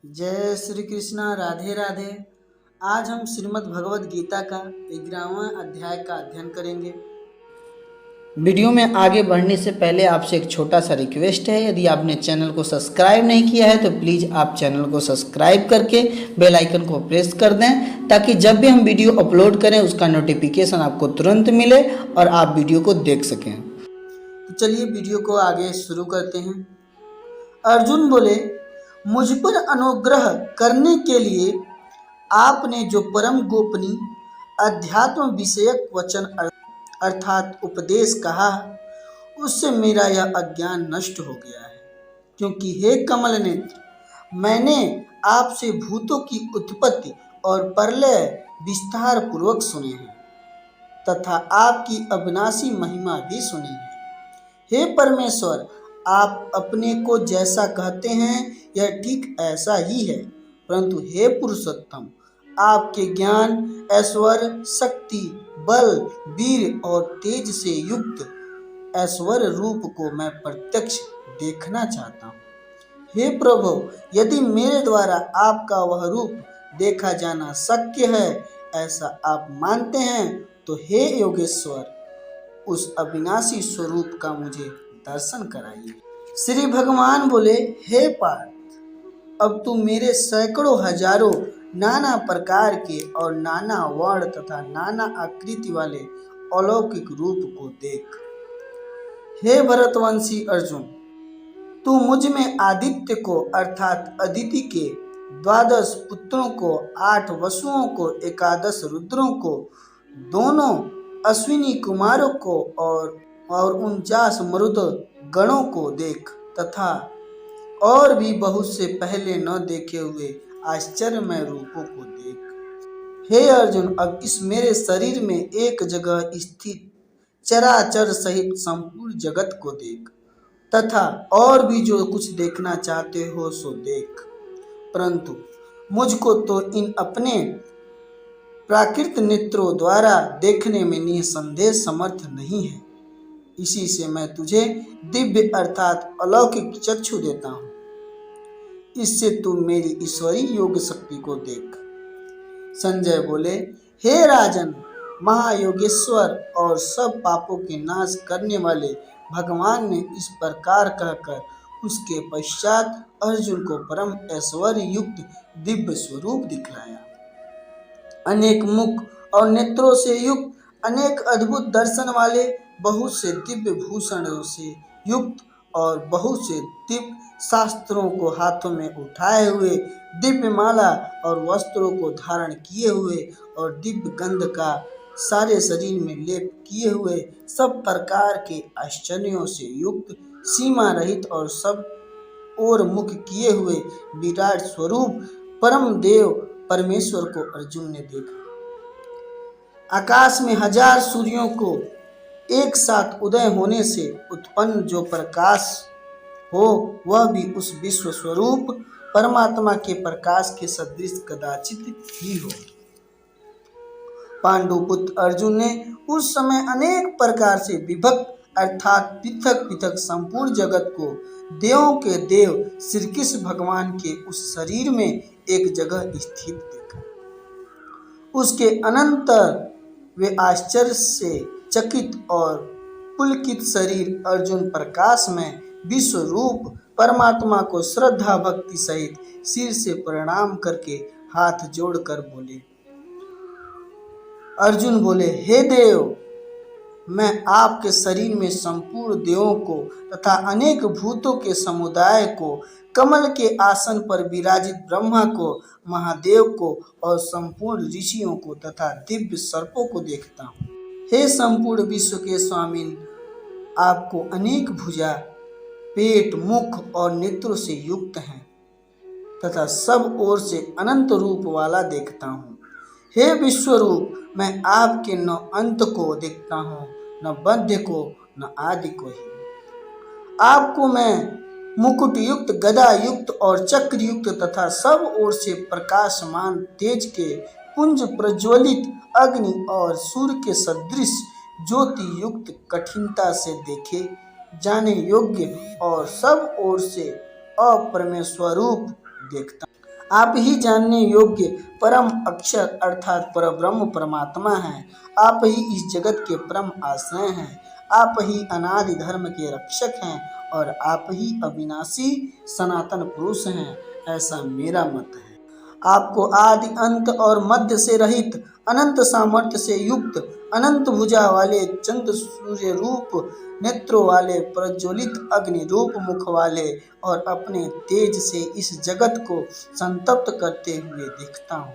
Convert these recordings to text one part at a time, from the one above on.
जय श्री कृष्णा। राधे राधे। आज हम श्रीमद् भगवद गीता का 11वां अध्याय का अध्ययन करेंगे। वीडियो में आगे बढ़ने से पहले आपसे एक छोटा सा रिक्वेस्ट है, यदि आपने चैनल को सब्सक्राइब नहीं किया है तो प्लीज़ आप चैनल को सब्सक्राइब करके बेल आइकन को प्रेस कर दें, ताकि जब भी हम वीडियो अपलोड करें उसका नोटिफिकेशन आपको तुरंत मिले और आप वीडियो को देख सकें। तो चलिए वीडियो को आगे शुरू करते हैं। अर्जुन बोले, मुझ पर अनुग्रह करने के लिए आपने जो परम गोपनीय अध्यात्म विषयक वचन अर्थात उपदेश कहा, उससे मेरा यह अज्ञान नष्ट हो गया है। क्योंकि हे कमल नेत्र, मैंने आपसे भूतों की उत्पत्ति और प्रलय विस्तार पूर्वक सुने हैं तथा आपकी अविनाशी महिमा भी सुनी है। हे परमेश्वर, आप अपने को जैसा कहते हैं यह ठीक ऐसा ही है, परंतु हे पुरुषोत्तम, आपके ज्ञान, ऐश्वर्य, शक्ति, बल, वीर और तेज से युक्त ऐश्वर्य रूप को मैं प्रत्यक्ष देखना चाहता हूँ। हे प्रभु, यदि मेरे द्वारा आपका वह रूप देखा जाना शक्य है, ऐसा आप मानते हैं, तो हे योगेश्वर, उस अविनाशी स्वरूप का मुझे दर्शन कराइए। श्री भगवान बोले, हे पार्थ, अब तू मेरे सैकड़ों हजारों नाना प्रकार के और नाना वर्ण तथा नाना आकृति वाले अलौकिक रूप को देख। हे भरतवंशी अर्जुन, तू मुझ में आदित्य को अर्थात अदिति के 12 पुत्रों को, 8 वसुओं को, 11 रुद्रों को, दोनों अश्विनी कुमारों को और 49 मरुद गणों को देख तथा और भी बहुत से पहले न देखे हुए आश्चर्यमय रूपों को देख। हे अर्जुन, अब इस मेरे शरीर में एक जगह स्थित चराचर सहित संपूर्ण जगत को देख तथा और भी जो कुछ देखना चाहते हो सो देख, परंतु मुझको तो इन अपने प्राकृत नेत्रों द्वारा देखने में निसंदेह समर्थ नहीं है। इसी से मैं तुझे दिव्य अर्थात अलौकिक चक्षु देता हूँ। इससे तू मेरी ईश्वरीय योग शक्ति को देख। संजय बोले, हे राजन, महायोगेश्वर और सब पापों के नाश करने वाले भगवान ने इस प्रकार कहकर उसके पश्चात अर्जुन को परम ऐश्वर्य युक्त दिव्य स्वरूप दिखलाया। अनेक मुख और नेत्रों से युक्त, अनेक अद्भुत दर्शन वाले, बहुत से दिव्य भूषणों से युक्त और बहुत से दिव्य शास्त्रों को हाथों में उठाए हुए, दिव्य माला और वस्त्रों को धारण किए हुए और दिव्य गंध का सारे शरीर में लेप किए हुए, सब प्रकार के आश्चर्यों से युक्त, सीमा रहित और सब और मुख किए हुए विराट स्वरूप परम देव परमेश्वर को अर्जुन ने देखा। आकाश में 1000 सूर्यों को एक साथ उदय होने से उत्पन्न जो प्रकाश हो, वह भी उस विश्व स्वरूप परमात्मा के प्रकाश के सदृश कदाचित ही हो। पांडुपुत्र अर्जुन ने उस समय अनेक प्रकार से विभक्त अर्थात पृथक पृथक संपूर्ण जगत को देवों के देव श्री कृष्ण भगवान के उस शरीर में एक जगह स्थित देखा। उसके अनंतर वे आश्चर्य से चकित और पुलकित शरीर अर्जुन प्रकाश में विश्व रूप परमात्मा को श्रद्धा भक्ति सहित सिर से प्रणाम करके हाथ जोड़कर बोले। अर्जुन बोले, हे देव, मैं आपके शरीर में संपूर्ण देवों को तथा अनेक भूतों के समुदाय को, कमल के आसन पर विराजित ब्रह्मा को, महादेव को और संपूर्ण ऋषियों को तथा दिव्य सर्पों को देखता हूँ। हे संपूर्ण विश्व के स्वामी, आपको अनेक भुजा, पेट, मुख और नेत्रों से युक्त हैं तथा सब ओर से अनंत रूप वाला देखता हूँ। हे विश्वरूप, मैं आपके न अंत को देखता हूँ, न मध्य को, न आदि को ही। आपको मैं मुकुट युक्त, गदा युक्त और चक्र युक्त तथा सब ओर से प्रकाशमान तेज के पुंज प्रज्वलित अग्नि और सूर्य के सदृश ज्योति युक्त कठिनता से देखे जाने योग्य और सब ओर से अप्रमेय स्वरूप देखता। आप ही जानने योग्य परम अक्षर अर्थात परब्रह्म परमात्मा हैं। आप ही इस जगत के परम आश्रय हैं। आप ही अनादि धर्म के रक्षक हैं और आप ही अविनाशी सनातन पुरुष हैं, ऐसा मेरा मत है। आपको आदि अंत और मध्य से रहित, अनंत सामर्थ्य से युक्त, अनंत भुजा वाले, चंद्र सूर्य रूप नेत्रों वाले, प्रज्वलित अग्नि रूप मुख वाले और अपने तेज से इस जगत को संतप्त करते हुए दिखता हूँ।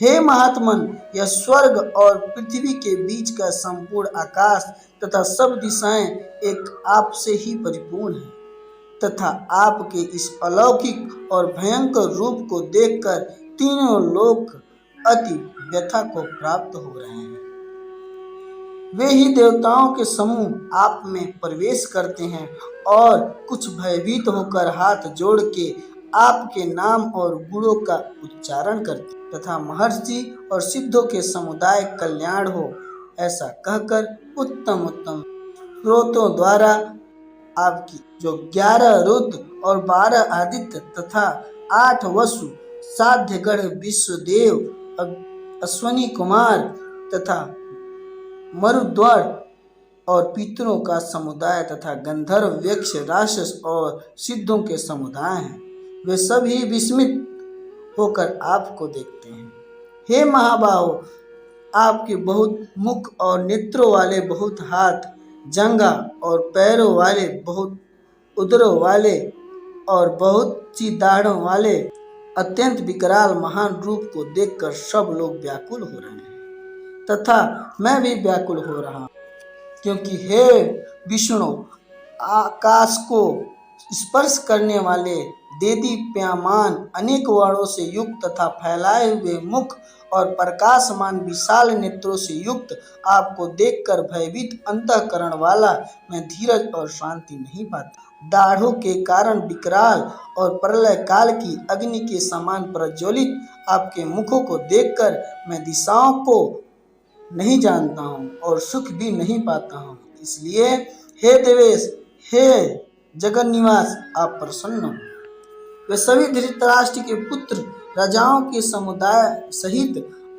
हे महात्मन, यह स्वर्ग और पृथ्वी के बीच का संपूर्ण आकाश तथा सब दिशाएं एक आप से ही परिपूर्ण है तथा आपके इस अलौकिक और भयंकर रूप को देखकर तीनों लोक अति व्यथा को प्राप्त हो रहे हैं। वे ही देवताओं के समूह आप में प्रवेश करते हैं और कुछ भयभीत होकर हाथ जोड़ के आपके नाम और गुणों का उच्चारण करते तथा महर्षि और सिद्धों के समुदाय कल्याण हो ऐसा कहकर उत्तम उत्तम स्रोतों द्वारा आपकी जो 11 रुद्र और 12 आदित्य तथा 8 वसु, साध्यगढ़, विश्वदेव, अश्वनी कुमार तथा मरुद्वार और पितरों का समुदाय तथा गंधर्व, यक्ष, राक्षस और सिद्धों के समुदाय हैं, वे सभी विस्मित होकर आपको देखते हैं। हे महाबाहो, आपके बहुत मुख और नेत्रों वाले, बहुत हाथ, जंगा और पैरों वाले, बहुत उदरों वाले और बहुत सी दाढ़ों वाले अत्यंत विकराल महान रूप को देखकर सब लोग व्याकुल हो रहे हैं तथा मैं भी व्याकुल हो रहा हूँ, क्योंकि हे विष्णु, आकाश को स्पर्श करने वाले, देदीप्यमान अनेक वर्णों से युक्त तथा फैलाए हुए मुख और प्रकाशमान विशाल नेत्रों से युक्त आपको देखकर भयभीत अंतःकरण वाला मैं धीरज और शांति नहीं पाता। दाढ़ों के कारण विकराल और प्रलय काल की अग्नि के समान प्रज्वलित आपके मुखों को देखकर मैं दिशाओं को नहीं जानता हूँ और सुख भी नहीं पाता हूँ। इसलिए हे देवेश, हे जगन निवास, आप प्रसन्न हो। वे सभी धृतराष्ट्र के पुत्र राजाओं के समुदाय सहित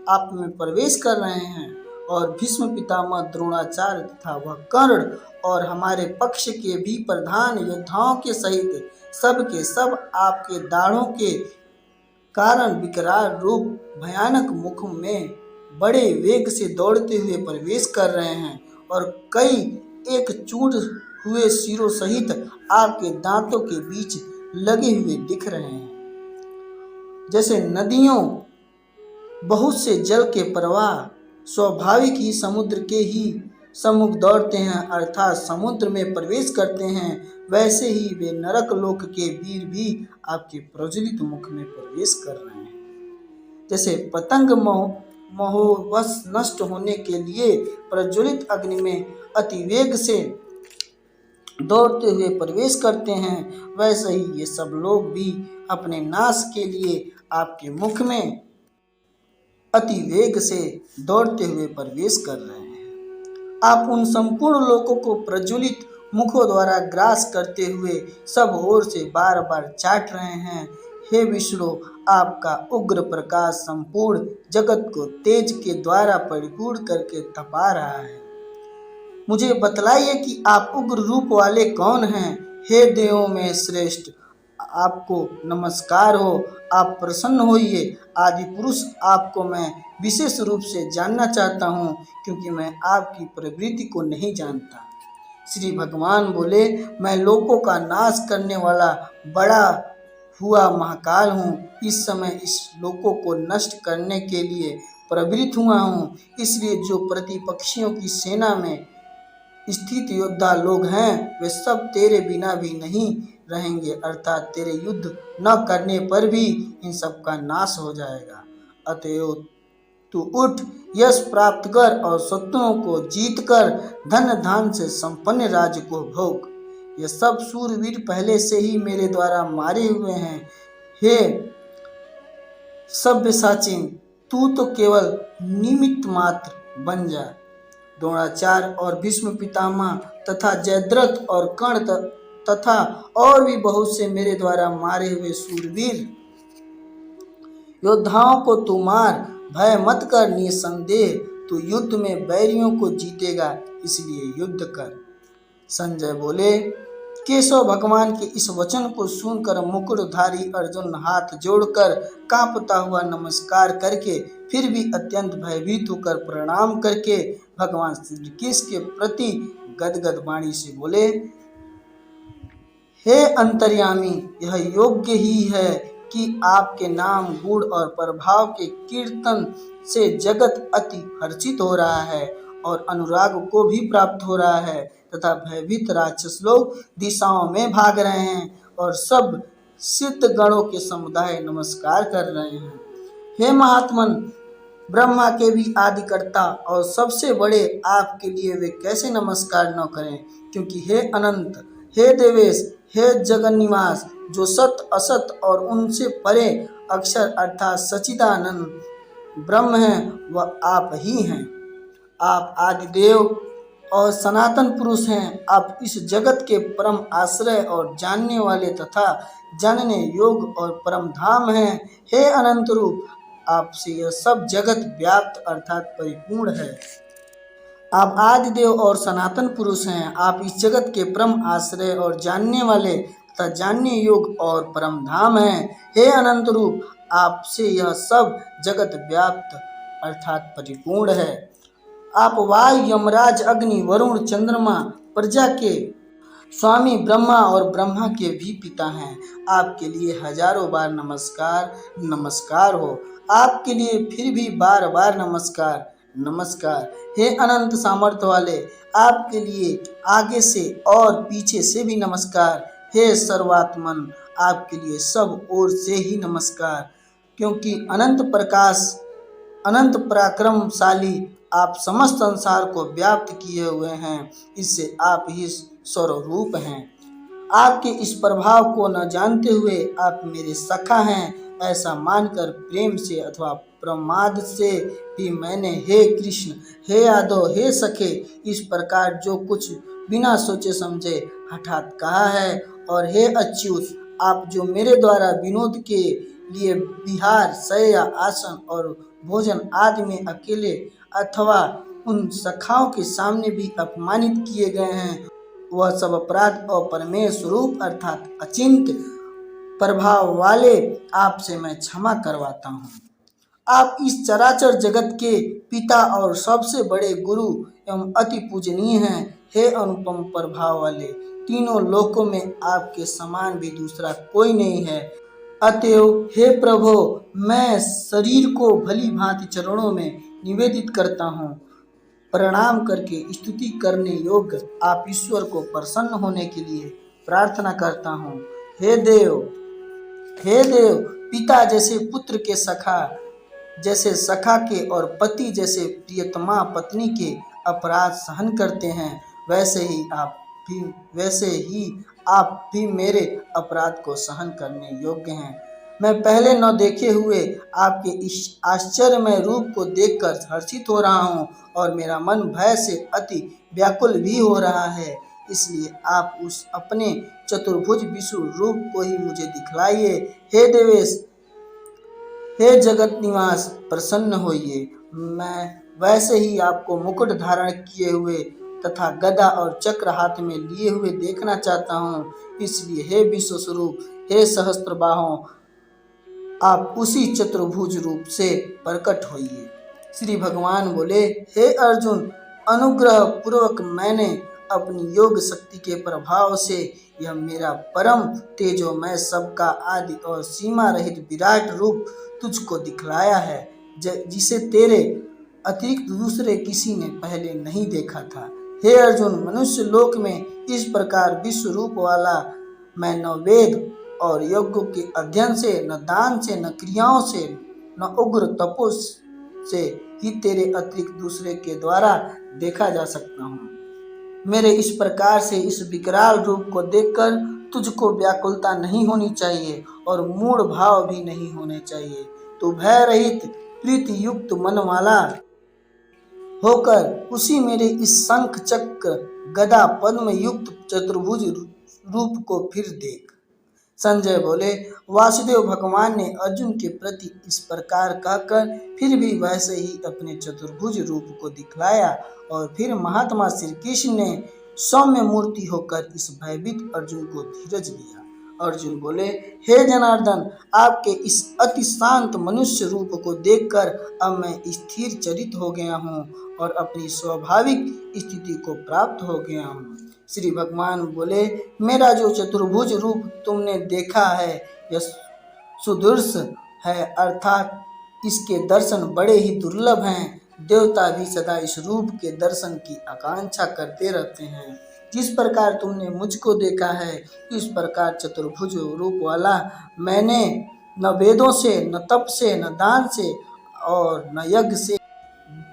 आप में प्रवेश कर रहे हैं और भीष्म पितामह, द्रोणाचार्य तथा वह कर्ण और हमारे पक्ष के भी प्रधान योद्धाओं के सहित सब के सब आपके दाढ़ों के कारण विकराल रूप भयानक मुख में बड़े वेग से दौड़ते हुए प्रवेश कर रहे हैं और कई एक चूड़ हुए सिरों सहित आपके दांतों के बीच लगे हुए दिख रहे हैं। जैसे नदियों बहुत से जल के प्रवाह स्वाभाविक ही समुद्र के ही सम्मुख दौड़ते हैं अर्थात समुद्र में प्रवेश करते हैं, वैसे ही वे नरक लोक के वीर भी आपके प्रज्वलित मुख में प्रवेश कर रहे हैं। जैसे पतंग महोवश नष्ट होने के लिए प्रज्वलित अग्नि में अति वेग से दौड़ते हुए प्रवेश करते हैं, वैसे ही ये सब लोग भी अपने नाश के लिए आपके मुख में अति वेग से दौड़ते हुए प्रवेश कर रहे हैं। आप उन संपूर्ण लोकों को प्रज्वलित मुखों द्वारा ग्रास करते हुए सब ओर से बार बार चाट रहे हैं। हे विष्णु, आपका उग्र प्रकाश संपूर्ण जगत को तेज के द्वारा परिपूर्ण करके तपा रहा है। मुझे बतलाइए कि आप उग्र रूप वाले कौन हैं। हे देवों में श्रेष्ठ, आपको नमस्कार हो, आप प्रसन्न होइए। आदि पुरुष, आपको मैं विशेष रूप से जानना चाहता हूँ, क्योंकि मैं आपकी प्रवृत्ति को नहीं जानता। श्री भगवान बोले, मैं लोकों का नाश करने वाला बड़ा हुआ महाकाल हूँ। इस समय इस लोकों को नष्ट करने के लिए प्रवृत्त हुआ हूँ। इसलिए जो प्रतिपक्षियों की सेना में स्थित योद्धा लोग हैं, वे सब तेरे बिना भी नहीं रहेंगे, अर्थात तेरे युद्ध न करने पर भी इन सब का नाश हो जाएगा। अतएव तू उठ, यश प्राप्त कर और शत्रुओं को जीत कर धन धान से संपन्न राज्य को भोग। ये सब सूरवीर पहले से ही मेरे द्वारा मारे हुए हैं। हे सव्यसाचिन, तू तो केवल निमित्त मात्र बन जा। द्रोणाचार्य और भीष्म पितामह तथा जयद्रथ और कर्ण तथा और भी बहुत से मेरे द्वारा मारे हुए सूरवीर योद्धाओं को तू मार, भय मत कर निसंदेह, तू युद्ध में बैरियों को जीतेगा, इसलिए युद्ध कर। संजय बोले। केशव भगवान के इस वचन को सुनकर मुकुटधारी अर्जुन हाथ जोड़कर कांपता हुआ नमस्कार करके फिर भी अत्यंत भयभीत होकर प्रणाम करके भगवान श्री कृष्ण के प्रति गदगद वाणी से बोले, हे अंतर्यामी, यह योग्य ही है कि आपके नाम गुण और प्रभाव के कीर्तन से जगत अति हर्षित हो रहा है और अनुराग को भी प्राप्त हो रहा है तथा भयभीत राक्षस लोग दिशाओं में भाग रहे हैं और सब सिद्ध गणों के समुदाय नमस्कार कर रहे हैं। हे महात्मन, ब्रह्मा के भी आदिकर्ता और सबसे बड़े आपके लिए वे कैसे नमस्कार न करें, क्योंकि हे अनंत, हे देवेश, हे जगन्निवास, जो सत असत और उनसे परे अक्षर अर्थात सच्चिदानंद ब्रह्म है वह आप ही हैं। आप आदिदेव और सनातन पुरुष हैं। आप इस जगत के परम आश्रय और जानने वाले तथा जानने योग्य और परम धाम हैं। हे अनंत रूप, आपसे यह सब जगत व्याप्त अर्थात परिपूर्ण है। आप आदिदेव और सनातन पुरुष हैं। आप इस जगत के परम आश्रय और जानने वाले तथा जानने योग्य और परम धाम हैं। हे अनंत रूप, आपसे यह सब जगत व्याप्त अर्थात परिपूर्ण है। आप वायु, यमराज, अग्नि, वरुण, चंद्रमा, प्रजा के स्वामी ब्रह्मा और ब्रह्मा के भी पिता हैं। आपके लिए हजारों बार नमस्कार नमस्कार हो। आपके लिए फिर भी बार बार नमस्कार नमस्कार। हे अनंत सामर्थ्य वाले, आपके लिए आगे से और पीछे से भी नमस्कार। हे सर्वात्मन, आपके लिए सब ओर से ही नमस्कार, क्योंकि अनंत प्रकाश, अनंत पराक्रमशाली आप समस्त संसार को व्याप्त किए हुए हैं। इससे आप ही स्वरूप हैं। आपके इस प्रभाव को न जानते हुए आप मेरे सखा हैं, ऐसा मानकर प्रेम से अथवा प्रमाद से भी मैंने हे कृष्ण, हे यादव, हे सखे इस प्रकार जो कुछ बिना सोचे समझे हठात कहा है। और हे अच्युत, आप जो मेरे द्वारा विनोद के लिए विहार, शय्या, आसन और भोजन आदि में अकेले अथवा उन सखाओं के सामने भी अपमानित किए गए हैं, वह सब अपराध और परमेश्वर रूप अर्थात अचिंत प्रभाव वाले आपसे मैं क्षमा करवाता हूँ। आप इस चराचर जगत के पिता और सबसे बड़े गुरु एवं अति पूजनीय हैं। हे अनुपम प्रभाव वाले, तीनों लोकों में आपके समान भी दूसरा कोई नहीं है। अतएव हे प्रभु, मैं शरीर को भली भांति चरणों में निवेदित करता हूँ। प्रणाम करके स्तुति करने योग्य आप ईश्वर को प्रसन्न होने के लिए प्रार्थना करता हूँ। हे देव, पिता जैसे पुत्र के सखा, जैसे सखा के और पति जैसे प्रियतमा पत्नी के अपराध सहन करते हैं, वैसे ही आप भी मेरे अपराध को सहन करने योग्य हैं। मैं पहले न देखे हुए आपके इस आश्चर्यमय रूप को देखकर हर्षित हो रहा हूँ और मेरा मन भय से अति व्याकुल भी हो रहा है। इसलिए आप उस अपने चतुर्भुज विष्णु रूप को ही मुझे दिखलाइए। हे देवेश, हे जगत निवास, प्रसन्न होइए। मैं वैसे ही आपको मुकुट धारण किए हुए तथा गदा और चक्र हाथ में लिए हुए देखना चाहता हूँ। इसलिए हे विश्व स्वरूप, हे सहस्त्र बाहों, आप उसी चतुर्भुज रूप से प्रकट होइए। श्री भगवान बोले, हे अर्जुन, अनुग्रह पूर्वक मैंने अपनी योग शक्ति के प्रभाव से यह मेरा परम तेजोमय सबका आदि और सीमा रहित विराट रूप तुझको दिखलाया है, जिसे तेरे अतिरिक्त दूसरे किसी ने पहले नहीं देखा था। हे अर्जुन, मनुष्य लोक में इस प्रकार विश्व रूप वाला मैं न वेद और यज्ञ के अध्ययन से, न दान से, न क्रियाओं से, न उग्र तपो से ही तेरे अतिरिक्त दूसरे के द्वारा देखा जा सकता हूँ। मेरे इस प्रकार से इस विकराल रूप को देखकर तुझको व्याकुलता नहीं होनी चाहिए और मूढ़ भाव भी नहीं होने चाहिए। तू भय रहित प्रीति युक्त मन वाला होकर उसी मेरे इस शंख चक्र गदा पद्म युक्त चतुर्भुज रूप को फिर देख। संजय बोले, वासुदेव भगवान ने अर्जुन के प्रति इस प्रकार कहकर फिर भी वैसे ही अपने चतुर्भुज रूप को दिखलाया और फिर महात्मा श्री कृष्ण ने सौम्य मूर्ति होकर इस भयभीत अर्जुन को धीरज दिया। अर्जुन बोले, हे जनार्दन, आपके इस अति शांत मनुष्य रूप को देखकर अब मैं स्थिर चरित हो गया हूँ और अपनी स्वाभाविक स्थिति को प्राप्त हो गया हूँ। श्री भगवान बोले, मेरा जो चतुर्भुज रूप तुमने देखा है यह सुदृढ़ है, अर्थात इसके दर्शन बड़े ही दुर्लभ हैं। देवता भी सदा इस रूप के दर्शन की आकांक्षा करते रहते हैं। जिस प्रकार तुमने मुझको देखा है इस प्रकार चतुर्भुज रूप वाला मैंने न वेदों से, न तप से, न दान से और न यज्ञ से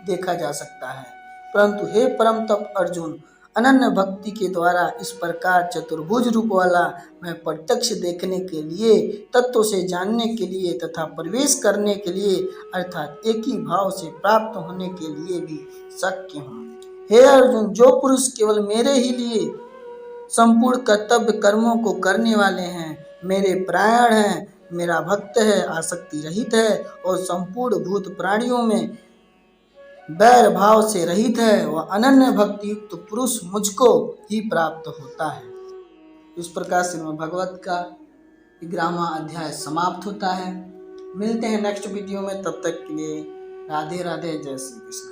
देखा जा सकता है। परंतु हे परम तप अर्जुन, अनन्य भक्ति के द्वारा इस प्रकार चतुर्भुज रूप वाला मैं प्रत्यक्ष देखने के लिए, तत्व से जानने के लिए तथा प्रवेश करने के लिए अर्थात एक ही भाव से प्राप्त होने के लिए भी शक्य हूँ। हे अर्जुन, जो पुरुष केवल मेरे ही लिए संपूर्ण कर्तव्य कर्मों को करने वाले हैं, मेरे प्राण हैं, मेरा भक्त है, आसक्ति रहित है और संपूर्ण भूत प्राणियों में वैर भाव से रहित है, वह अनन्य भक्ति युक्त पुरुष मुझको ही प्राप्त होता है। इस प्रकार श्रीमद् भगवत का 11वां अध्याय समाप्त होता है। मिलते हैं नेक्स्ट वीडियो में, तब तक के लिए राधे राधे, जय श्री कृष्ण।